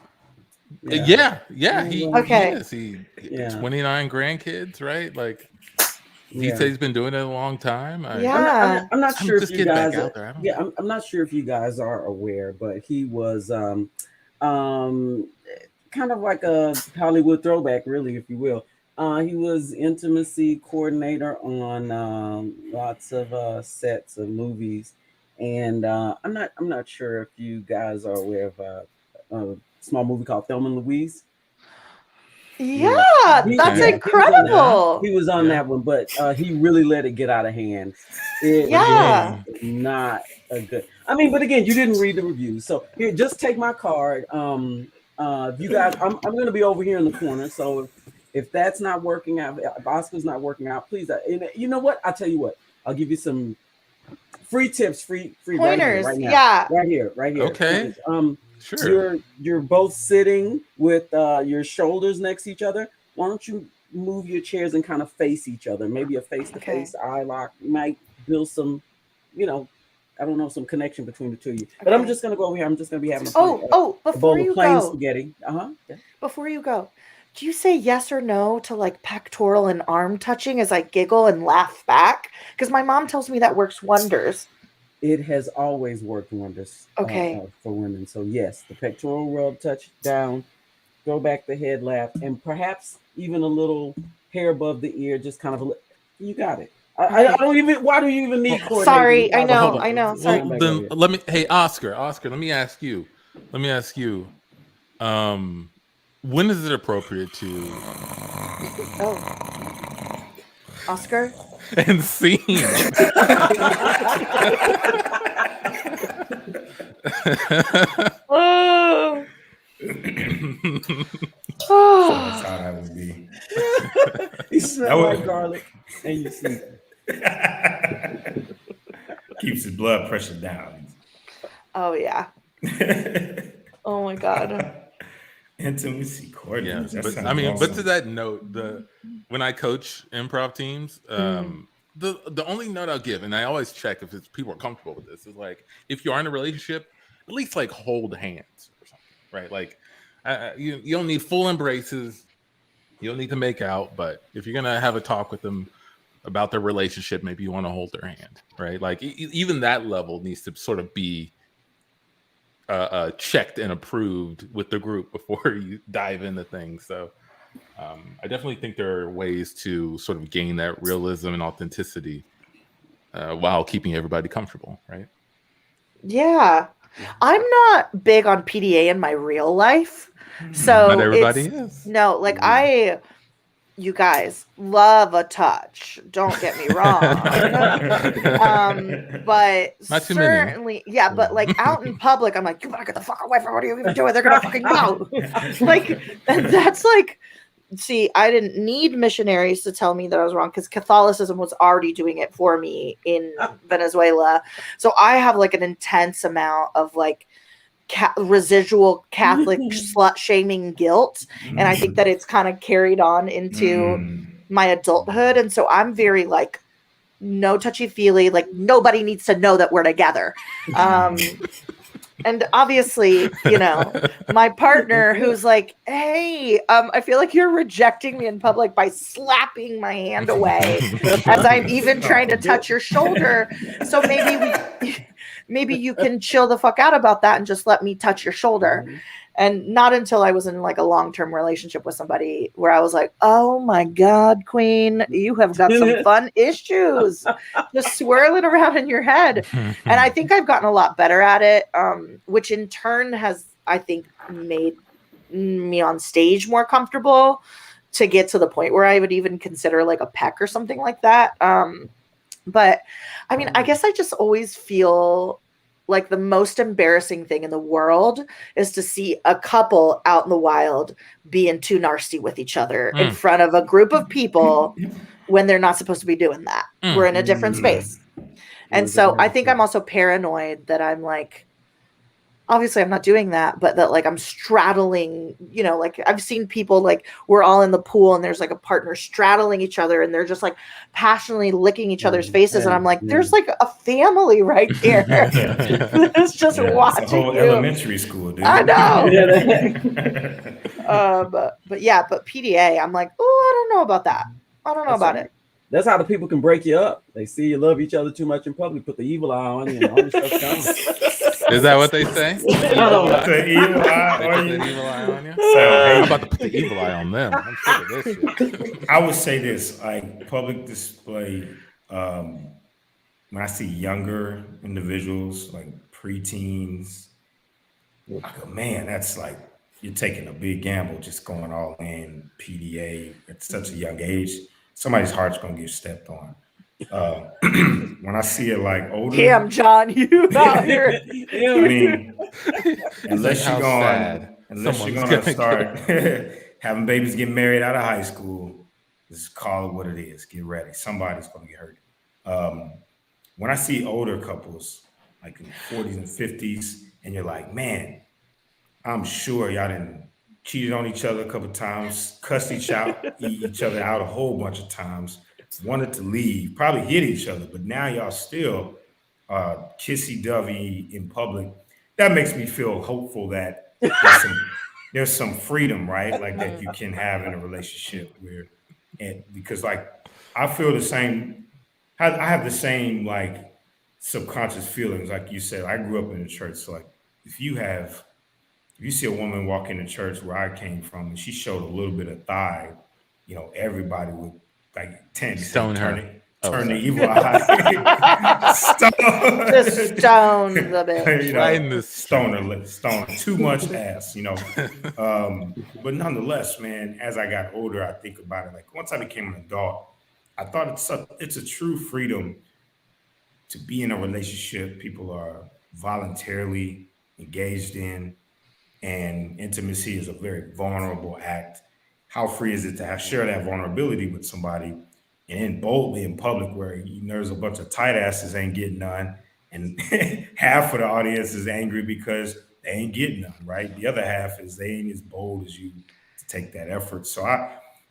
Yeah. He Okay. is. He 29 grandkids, right? Like he said he's been doing it a long time. I'm not sure if you guys. I'm not sure if you guys are aware, but he was kind of like a Hollywood throwback, really, if you will. He was intimacy coordinator on lots of sets of movies, and I'm not sure if you guys are aware of a small movie called Thelma and Louise. Yeah, that's incredible. He was on that one, but he really let it get out of hand. It was not a good. I mean, but again, you didn't read the reviews, so here, just take my card. You guys, I'm going to be over here in the corner, so if that's not working out, if Oscar's not working out, please. You know what? I'll tell you what. I'll give you some free tips, free pointers. Right now. Yeah, right here. Okay. Sure. You're both sitting with your shoulders next to each other. Why don't you move your chairs and kind of face each other? Maybe a face-to-face eye lock might build some, I don't know, some connection between the two of you. But I'm just gonna go over here. I'm just gonna be having a bowl of plain spaghetti. Yeah. Before you go, do you say yes or no to like pectoral and arm touching as I giggle and laugh back? Because my mom tells me that works wonders. It has always worked wonders for women. So yes, the pectoral rub, touch down, throw back the head, laugh, and perhaps even a little hair above the ear, just kind of. You got it. I don't even. Why do you even need coordination? Sorry, I know. Sorry. Well, then let me. Hey, Oscar. Let me ask you. When is it appropriate to? Oscar. And scene. Oh. That's how that would be. You smell like garlic and you sleep. Keeps his blood pressure down. Oh yeah. Oh my God. Intimacy coordinator. Yeah, but I mean, awesome. But to that note, when I coach improv teams, the only note I'll give, and I always check if people are comfortable with this, is like if you are in a relationship, at least like hold hands or something, right? Like you don't need full embraces, you don't need to make out, but if you're gonna have a talk with them about their relationship, maybe you want to hold their hand, right? Like even that level needs to sort of be checked and approved with the group before you dive into things. So I definitely think there are ways to sort of gain that realism and authenticity while keeping everybody comfortable, right? Yeah. I'm not big on PDA in my real life. So not everybody is. No, like you guys love a touch. Don't get me wrong. But not certainly, yeah. But like out in public, I'm like, you better get the fuck away from what are you even doing? They're gonna fucking know. Like, and that's like, see, I didn't need missionaries to tell me that I was wrong because Catholicism was already doing it for me in Venezuela. So I have like an intense amount of like residual Catholic slut shaming guilt, and I think that it's kind of carried on into my adulthood, and so I'm very like no touchy feely, like nobody needs to know that we're together. And obviously, my partner who's like, hey, I feel like you're rejecting me in public by slapping my hand away as I'm even trying to touch your shoulder. So maybe you can chill the fuck out about that and just let me touch your shoulder. And not until I was in like a long-term relationship with somebody where I was like, oh my God, Queen, you have got some fun issues just swirling around in your head. And I think I've gotten a lot better at it, which in turn has I think made me on stage more comfortable to get to the point where I would even consider like a peck or something like that. But I mean, I guess I just always feel like the most embarrassing thing in the world is to see a couple out in the wild being too nasty with each other in front of a group of people when they're not supposed to be doing that. We're in a different space. And so I think I'm also paranoid that I'm like, obviously I'm not doing that, but that like I'm straddling, you know, like I've seen people like we're all in the pool and there's like a partner straddling each other and they're just like passionately licking each other's faces. And I'm like, there's like a family right here that's just watching it's a whole you. Elementary school, dude. I know. But PDA, I'm like, oh, I don't know about that. I don't know about it. That's how the people can break you up. They see you love each other too much in public, put the evil eye on you, and all this stuff comes. Is that what they say? The evil eye on you. I'm about to put the evil eye on them. I'm sick of this shit. I would say this, like public display, when I see younger individuals, like preteens, I go, man, that's like, you're taking a big gamble just going all in PDA at such a young age. Somebody's heart's going to get stepped on. When I see it like older. Damn, John, you out here. I mean, unless you're going to start having babies get married out of high school, just call it what it is. Get ready. Somebody's going to get hurt. When I see older couples, like in the 40s and 50s, and you're like, man, I'm sure y'all didn't cheated on each other a couple of times, cussed each other out a whole bunch of times, wanted to leave, probably hit each other, but now y'all still kissy-dovey in public. That makes me feel hopeful that there's some freedom, right? Like that you can have in a relationship because like I feel the same. I have the same like subconscious feelings, like you said. I grew up in the church, so like if you see a woman walk into church where I came from and she showed a little bit of thigh, you know, everybody would like turn the evil eye. Just stone the bitch. You know, right in the stone too much ass, you know. But nonetheless, man, as I got older, I think about it. Like once I became an adult, I thought it's a true freedom to be in a relationship people are voluntarily engaged in. And intimacy is a very vulnerable act. How free is it to share that vulnerability with somebody and then boldly in public where there's a bunch of tight asses ain't getting none and half of the audience is angry because they ain't getting none, right? The other half is they ain't as bold as you to take that effort. So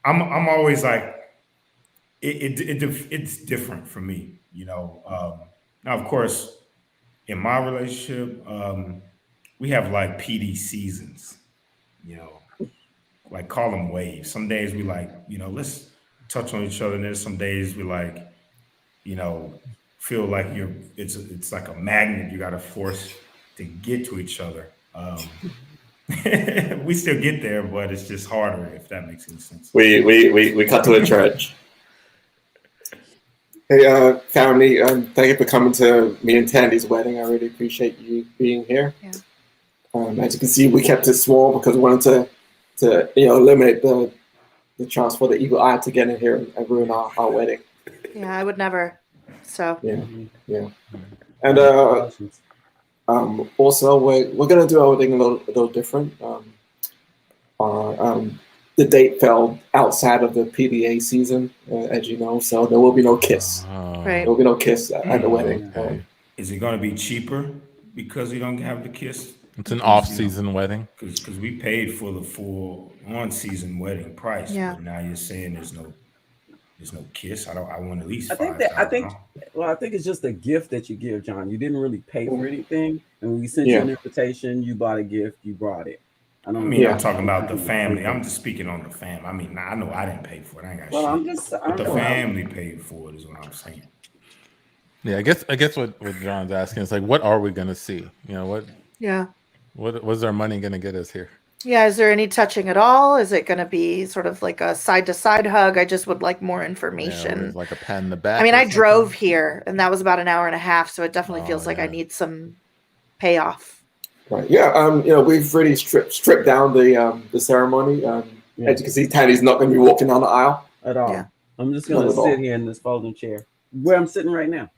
I'm always like, it's different for me, you know. Now, of course, in my relationship, we have like PD seasons, you know, like call them waves. Some days we like, you know, let's touch on each other. And there's some days we like, you know, feel like it's like a magnet you got to force to get to each other. We still get there, but it's just harder, if that makes any sense. We cut to a church. Hey, family, thank you for coming to me and Tandi's wedding. I really appreciate you being here. Yeah. As you can see, we kept it small because we wanted to eliminate the chance for the evil eye to get in here and ruin our wedding. Yeah, I would never. So yeah. And also we're gonna do everything a little different. The date fell outside of the PDA season, as you know, so there will be no kiss. Right. There will be no kiss at the wedding. Is it going to be cheaper because you don't have the kiss? It's an off-season wedding. Because we paid for the full on-season wedding price. Yeah. But now you're saying there's no kiss. I want at least. I think it's just a gift that you give, John. You didn't really pay for anything, and when we sent you an invitation, you bought a gift, you brought it. I'm talking about the family. I'm just speaking on the family. I mean, I know I didn't pay for it. I ain't got shit. But the family paid for it is what I'm saying. Yeah, I guess what John's asking is like, what are we gonna see? You know what? Yeah. What's our money gonna get us here? Yeah, is there any touching at all? Is it going to be sort of like a side-to-side hug? I just would like more information. Like a pat in the back. I mean, I drove here, and that was about an hour and a half, so it definitely feels like I need some payoff. Right. Yeah. We've really stripped down the ceremony. As you can see, Tandy's not going to be walking down the aisle at all. Yeah. I'm just going to sit here in this folding chair where I'm sitting right now.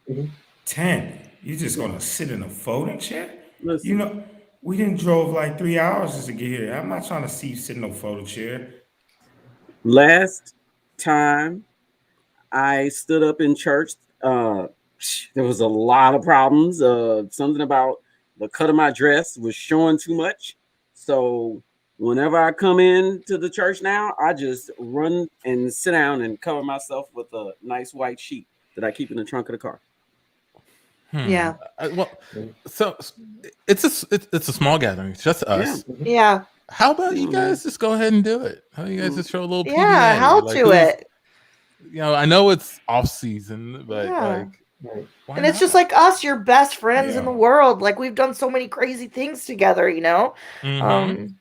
Mm-hmm. Tandy, you just going to sit in a folding chair? Listen. You know, we didn't drove like 3 hours just to get here. I'm not trying to see you sit in a folding chair. Last time I stood up in church, there was a lot of problems. Something about the cut of my dress was showing too much. So whenever I come into the church now, I just run and sit down and cover myself with a nice white sheet that I keep in the trunk of the car. Yeah. So it's a small gathering. It's just us. Yeah. How about you guys just go ahead and do it? How about you guys just show a little PDA? Yeah, how to it. I know it's off season, but and it's just like us, your best friends in the world. Like we've done so many crazy things together, Mm-hmm.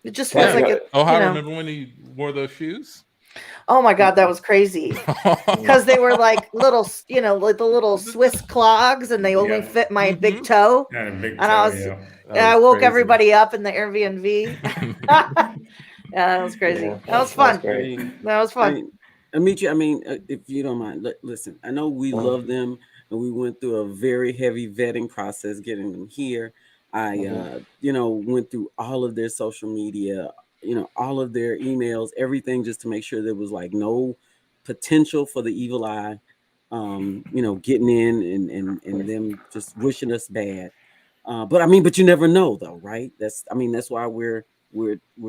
It just feels like it. Oh, I remember when he wore those shoes. Oh my God, that was crazy. Because they were like little, like the little Swiss clogs, and they only fit my big toe. I woke crazy. Everybody up in the Airbnb. That was crazy. Yeah, that was fun. That was fun. Amechi, if you don't mind, listen, I know we love them, and we went through a very heavy vetting process getting them here. I, went through all of their social media, all of their emails, everything, just to make sure there was like no potential for the evil eye, getting in and them just wishing us bad. But you never know though, right? That's why we're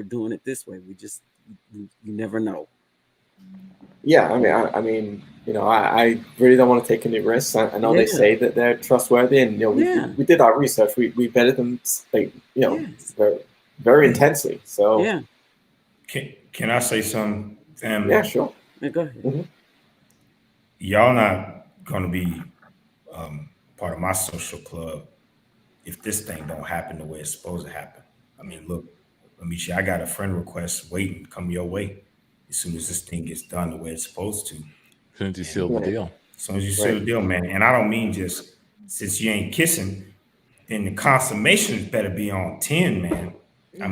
doing it this way. You never know. Yeah, I really don't want to take any risks. I know they say that they're trustworthy, and we did our research. We vetted them, very, very intensely. So can I say something, family? Yeah, sure. Yeah, go ahead. Mm-hmm. Y'all not gonna be part of my social club if this thing don't happen the way it's supposed to happen. Look, Amechi, I got a friend request waiting to come your way as soon as this thing gets done the way it's supposed to. As soon as you seal the deal. As soon as you seal the deal, man. And I don't mean just since you ain't kissing, then the consummations better be on 10, man. I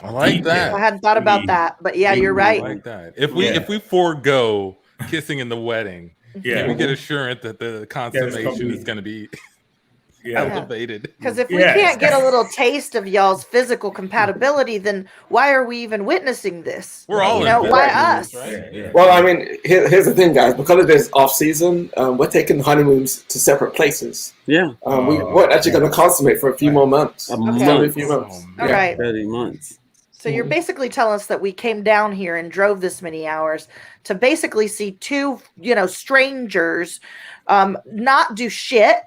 like that. I hadn't thought about that, but yeah, you're right. I like that. If we forego kissing in the wedding, can we get assurance that the consummation is going to be elevated? Because if we can't get a little taste of y'all's physical compatibility, then why are we even witnessing this? We're all why us? Right? Yeah. Well, here's the thing, guys. Because it is off season, we're taking honeymoons to separate places. Yeah, we're actually going to consummate for a few more months. A few months. All right. 30 months. So you're basically telling us that we came down here and drove this many hours to basically see two, strangers not do shit.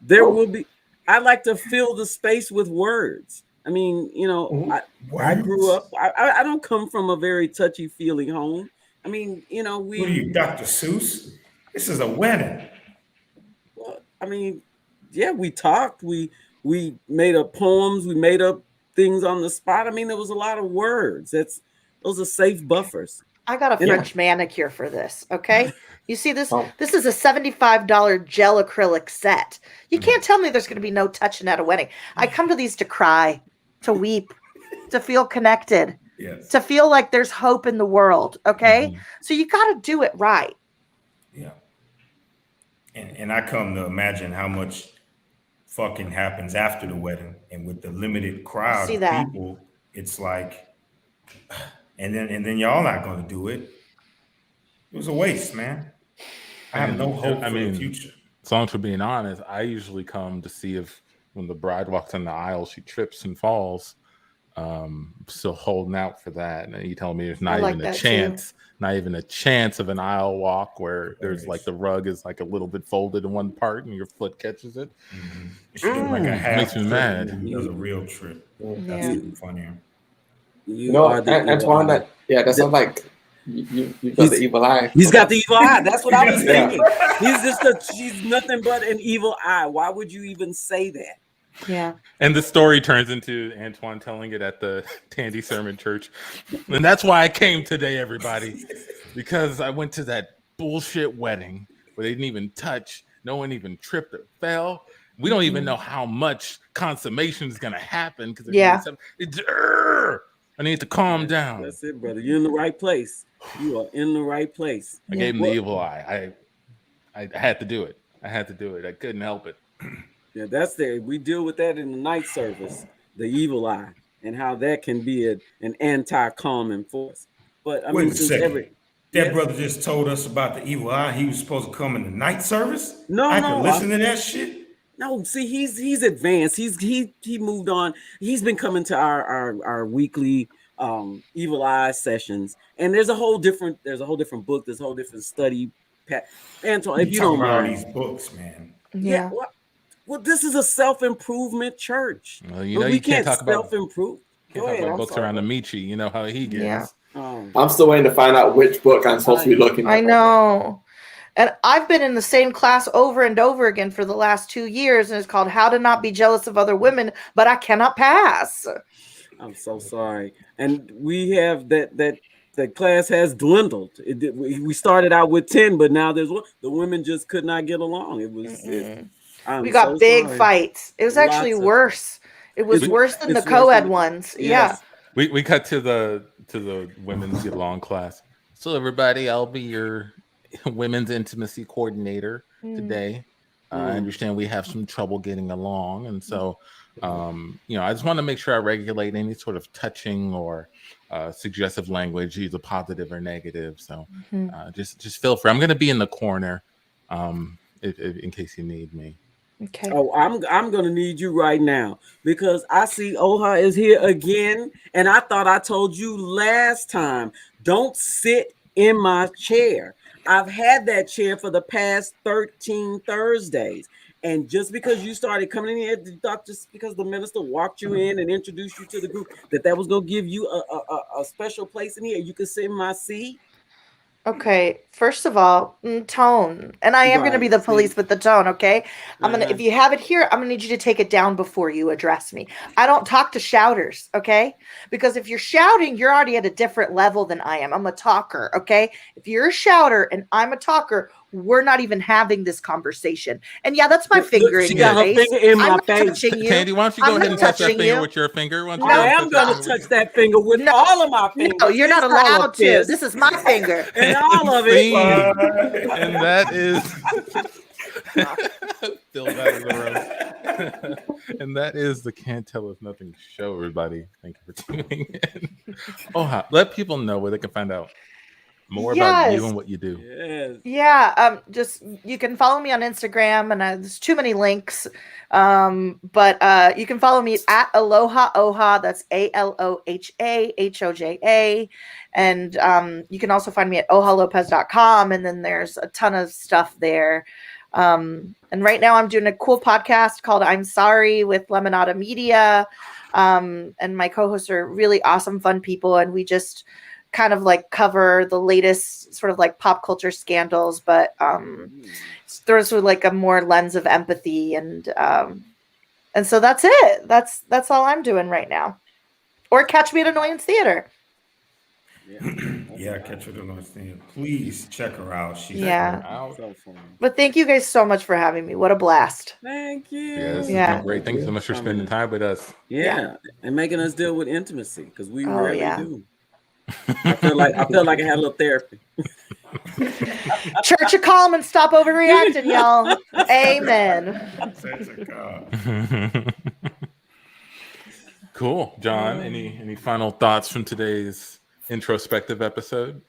There will be. I like to fill the space with words. I grew up. I don't come from a very touchy-feely home. We. What are you, Dr. Seuss? This is a wedding. Well, we talked. We made up poems. We made up things on the spot. There was a lot of words. Those are safe buffers. I got a French manicure for this. Okay. You see this? This is a $75 gel acrylic set. You can't tell me there's going to be no touching at a wedding. I come to these to cry, to weep, to feel connected, to feel like there's hope in the world. Okay. Mm-hmm. So you got to do it right. Yeah. And I come to imagine how much fucking happens after the wedding, and with the limited crowd of people, it's like, and then y'all not going to do it. It was a waste, man. I have no hope for the future. So for being honest, I usually come to see if when the bride walks in the aisle, she trips and falls. Still holding out for that. And you tell me there's not even a chance, not even a chance of an aisle walk where there's like the rug is like a little bit folded in one part and your foot catches it. Mm-hmm. It should be like a half. Makes me mad. It was a real trip. That's even funnier. Antoine, that sounds like you got the evil eye. He's got the evil eye. That's what I was thinking. She's nothing but an evil eye. Why would you even say that? Yeah. And the story turns into Antoine telling it at the Tandi Sermon Church. And that's why I came today, everybody. Because I went to that bullshit wedding where they didn't even touch. No one even tripped or fell. We don't even know how much consummation is going to happen because I need to calm down. That's it, brother. You're in the right place. You are in the right place. I gave him the evil eye. I had to do it. I couldn't help it. Yeah, that's there. We deal with that in the night service, the evil eye, and how that can be an anti-calming force. But I Wait mean, a since second. That brother just told us about the evil eye. He was supposed to come in the night service. I could listen to that shit. No, see, he's advanced. He moved on. He's been coming to our weekly evil eye sessions, and there's a whole different book. There's a whole different study. Antoine, if you don't mind, these books, man. Yeah. Well, this is a self-improvement church. Well, you can't talk about self-improve. Books around Amechi. You know how he gets. Yeah. I'm still waiting to find out which book I'm supposed to be looking at. I know. And I've been in the same class over and over again for the last 2 years, and it's called How to Not Be Jealous of Other Women, but I cannot pass. I'm so sorry. And we have that class has dwindled. We started out with 10, but now there's one. The women just could not get along. We got big fights. It was actually worse. It was worse than the co-ed ones. Yes. Yeah. We cut to the women's get along class. So everybody, I'll be your women's intimacy coordinator today. I understand we have some trouble getting along, and so I just want to make sure I regulate any sort of touching or suggestive language, either positive or negative. So just feel free. I'm going to be in the corner in case you need me. Okay. Oh, I'm gonna need you right now because I see Oha is here again, and I thought I told you last time, don't sit in my chair. I've had that chair for the past 13 Thursdays, and just because you started coming in here, you thought just because the minister walked you in and introduced you to the group that was gonna give you a special place in here. You can sit in my seat. Okay, first of all, tone. And I am going to be the police with the tone, okay? If you have it here, I'm going to need you to take it down before you address me. I don't talk to shouters, okay? Because if you're shouting, you're already at a different level than I am. I'm a talker, okay? If you're a shouter and I'm a talker, we're not even having this conversation. And yeah, that's my finger in your face. I'm not touching you. Tandi, why don't you go ahead and touch that finger with your finger? I am going to touch that finger with all of my fingers. No, you're not allowed to. This is my finger. And all of it. And that is Phil back in the room. And that is the Can't Tell Us Nothing show, everybody. Thank you for tuning in. Let people know where they can find out more about you and what you do. Yes. Yeah. Just you can follow me on Instagram, and there's too many links. But you can follow me at Aloha Oha. That's ALOHAHOJA. And you can also find me at ohalopez.com. And then there's a ton of stuff there. And right now I'm doing a cool podcast called I'm Sorry with Lemonada Media. And my co-hosts are really awesome, fun people. And we just kind of like cover the latest sort of like pop culture scandals, but throws with like a more lens of empathy. And so that's it. That's all I'm doing right now. Or catch me at Annoyance Theater. Yeah, catch her at Annoyance Theater. Please check her out. She's So fun. But thank you guys so much for having me. What a blast. Thank you. Yes, it's been great. Thank you so much for spending time with us. Yeah. And making us deal with intimacy because we rarely do. I feel like I had a little therapy. Church of calm and stop overreacting, y'all. Amen. Cool. John, any final thoughts from today's introspective episode?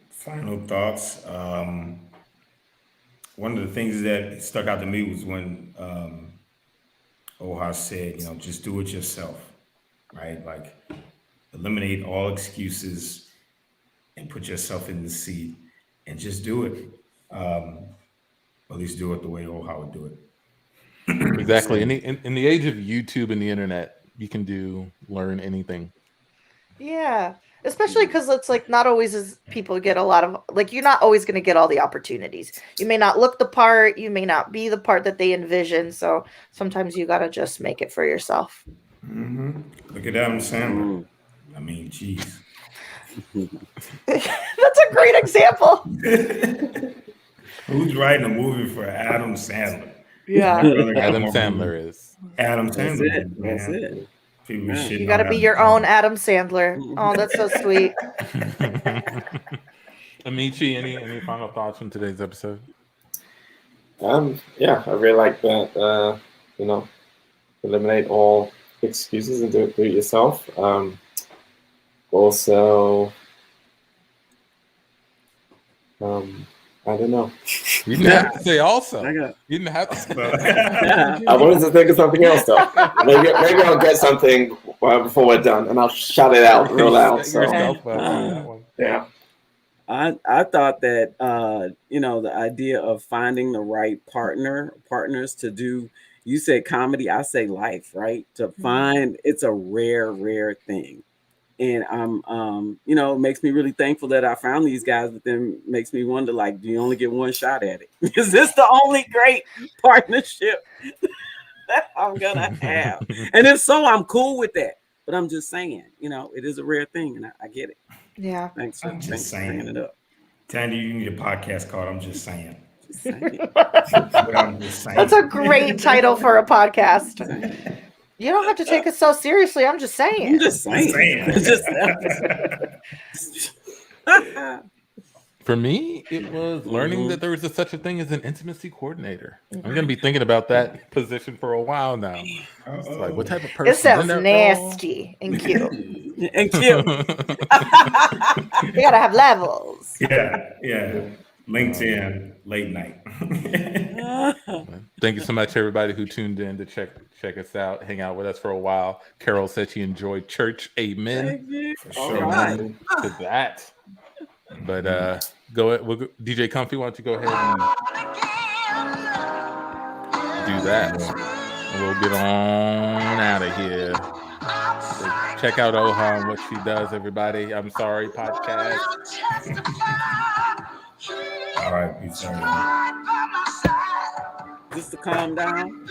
Final thoughts. One of the things that stuck out to me was when Oha said, just do it yourself, right? Like, eliminate all excuses and put yourself in the seat and just do it. At least do it the way Oha would do it. Exactly. In the age of YouTube and the internet, you can learn anything. Yeah. Especially because it's like not always as people get a lot of, like, you're not always going to get all the opportunities. You may not look the part. You may not be the part that they envision. So sometimes you got to just make it for yourself. Mm-hmm. Look at Adam Sandler. I mean, geez. That's a great example. Who's writing a movie for Adam Sandler? Yeah. Adam Sandler is. Adam That's Sandler, it. That's man. it. People Yeah. shitting You got to on be Adam your Sandler. own Adam Sandler. Oh, that's so sweet. Amechi, any final thoughts from today's episode? Yeah, I really like that. Eliminate all excuses and do it yourself. Also, I don't know. You didn't have to say also. I got. You didn't have to say. I wanted to think of something else though. Maybe I'll get something before we're done, and I'll shout it out real loud. So yeah. I thought that the idea of finding the right partners to do, you said comedy, I say life, right? To find, it's a rare thing. And it makes me really thankful that I found these guys, but then makes me wonder, like, do you only get one shot at it? Is this the only great partnership that I'm gonna have? And if so, I'm cool with that. But I'm just saying, it is a rare thing, and I get it. Yeah. Thanks for bringing it up. Tandi, you need a podcast called I'm Just Saying. I'm just saying. That's a great title for a podcast. You don't have to take it so seriously. I'm just saying. I'm just saying. For me, it was learning that there was such a thing as an intimacy coordinator. I'm going to be thinking about that position for a while now. It's like, what type of person? It sounds nasty and cute. And cute. We gotta have levels. Yeah. LinkedIn late night. Thank you so much, everybody who tuned in to check us out, hang out with us for a while. Carol said she enjoyed church. Amen. For sure. Right. To that. But go ahead. DJ Comfy, why don't you go ahead and do that? And we'll get on out of here. So check out Oha and what she does, everybody. I'm sorry, podcast. All right, peace out. Just to calm down.